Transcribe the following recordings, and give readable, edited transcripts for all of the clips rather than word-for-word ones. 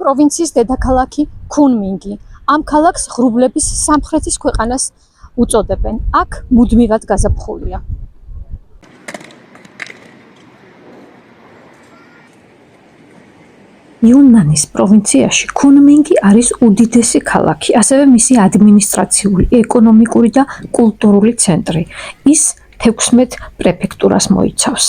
პროვინციის დედაქალაქი ქუნმინგი. ამ ქალაქს ღრუბლების სამხრეთის ქვეყანას უწოდებენ. აქ მუდმივად გაზაფხულია. იუნანის პროვინციაში ქუნმინგი არის უდიდესი ქალაქი, ასევე მისი ადმინისტრაციული, ეკონომიკური და კულტურული ცენტრი. ის 16 პრეფექტურას მოიცავს.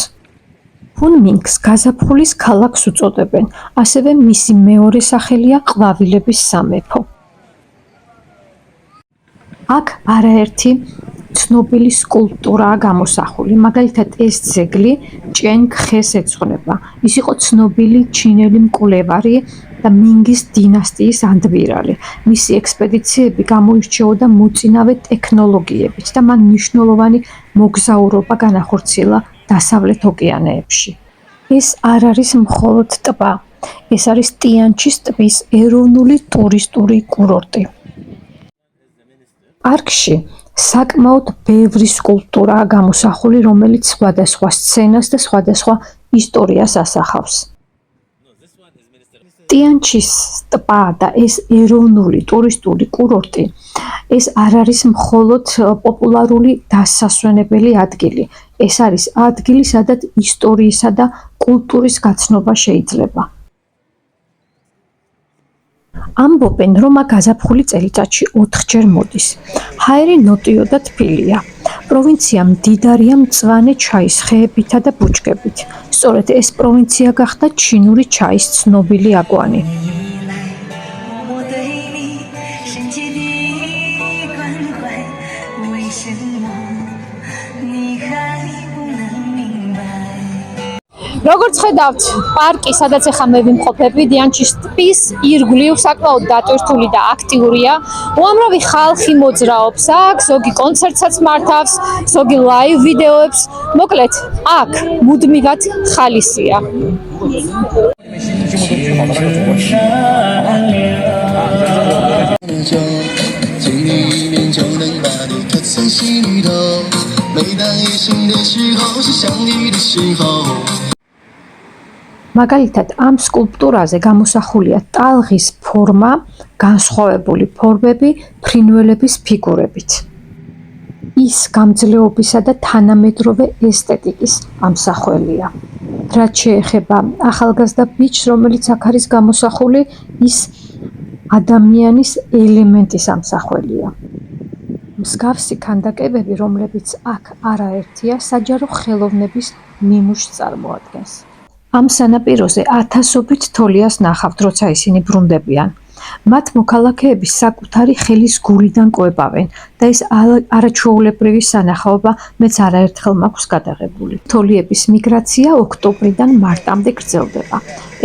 ქუნმინგს გაზაფხულის ქალაქს უწოდებენ, ასევე მისი მეორე სახელია ყვავილების სამეფო. აქ არაერთი ცნობილი სკულპტურაა გამოსახული, მაგალითად ეს ძეგლი ჭენგ ხეს ეძღვნება. ის იყო ცნობილი ჩინელი მკვლევარი და მინგის დინასტიის ადმირალი. მისი ექსპედიციები გამოირჩეოდა მოწინავე ტექნოლოგიებით და მან მნიშვნელოვანი მოგზაურობა განახორციელა დასავლეთ ოკეანეებში. ეს არ არის მხოლოდ ტბა, ეს არის ტიანჩის ტბის ეროვნული ტურისტული კურორტი. პარკში საკმაოდ ბევრი სკულპტურაა გამოსახული, რომელიც სხვადასხვა სცენას და სხვადასხვა ისტორიას ასახავს. ტიანჩის ტბა და ეს ეროვნული ტურისტული კურორტი ეს არ არის მხოლოდ პოპულარული დასასვენებელი ადგილი. ეს არის ადგილი, სადაც ისტორიისა და კულტურის გაცნობა შეიძლება. ამბობენ, რომ აქ გაზაფხული წელიწადში 4-ჯერ მოდის. ჰაერი ნოტიო და თბილია. პროვინცია მდიდარია მწვანე ჩაის ხეებითა და ბუჩქებით. სწორედ ეს პროვინცია გახდა ჩინური ჩაის ცნობილი აკვანი. როგორც ხედავთ, პარკი, სადაც ახლა მე ვიმყოფები, ტიანჩის ტბის ირგვლივ საკმაოდ დატვირთული და აქტიურია. უამრავი ხალხი მოძრაობს აქ, ზოგი კონცერტსაც მართავს, ზოგი ლაივ ვიდეოებს. მოკლედ, აქ მუდმივად ხალისია. მაგალითად, ამ სკულპტურაზე გამოსახულია ტალღის ფორმა, განსხვავებული ფორმები, ფრინველების ფიგურებით. ის გამძლეობისა და თანამედროვე ესთეტიკის ამსახველია. რაც შეეხება ახალგაზრდა ბიჭს, რომელიც აქ არის გამოსახული, ის ადამიანის ელემენტის ამსახველია. მსგავსი ქანდაკებები, რომლებიც აქ არაერთია, საჯარო ხელოვნების ნიმუშს წარმოადგენს. ამ სანაპიროზე ათასობით თოლიას ნახავთ, როცა ისინი ბრუნდებიან. მათ მოქალაქეები საკუთარი ხელის გულიდან კვებავენ და ეს არაჩვეულებრივი სანახაობა მეც არაერთხელ მაქვს გადაღებული. თოლიების მიგრაცია ოქტომბრიდან მარტამდე გრძელდება.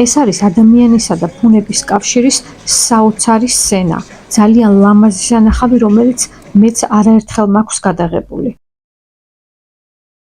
ეს არის ადამიანისა და ბუნების კავშირის საოცარი სცენა, ძალიან ლამაზი სანახავი, რომელიც მეც არაერთხელ მაქვს გადაღებული.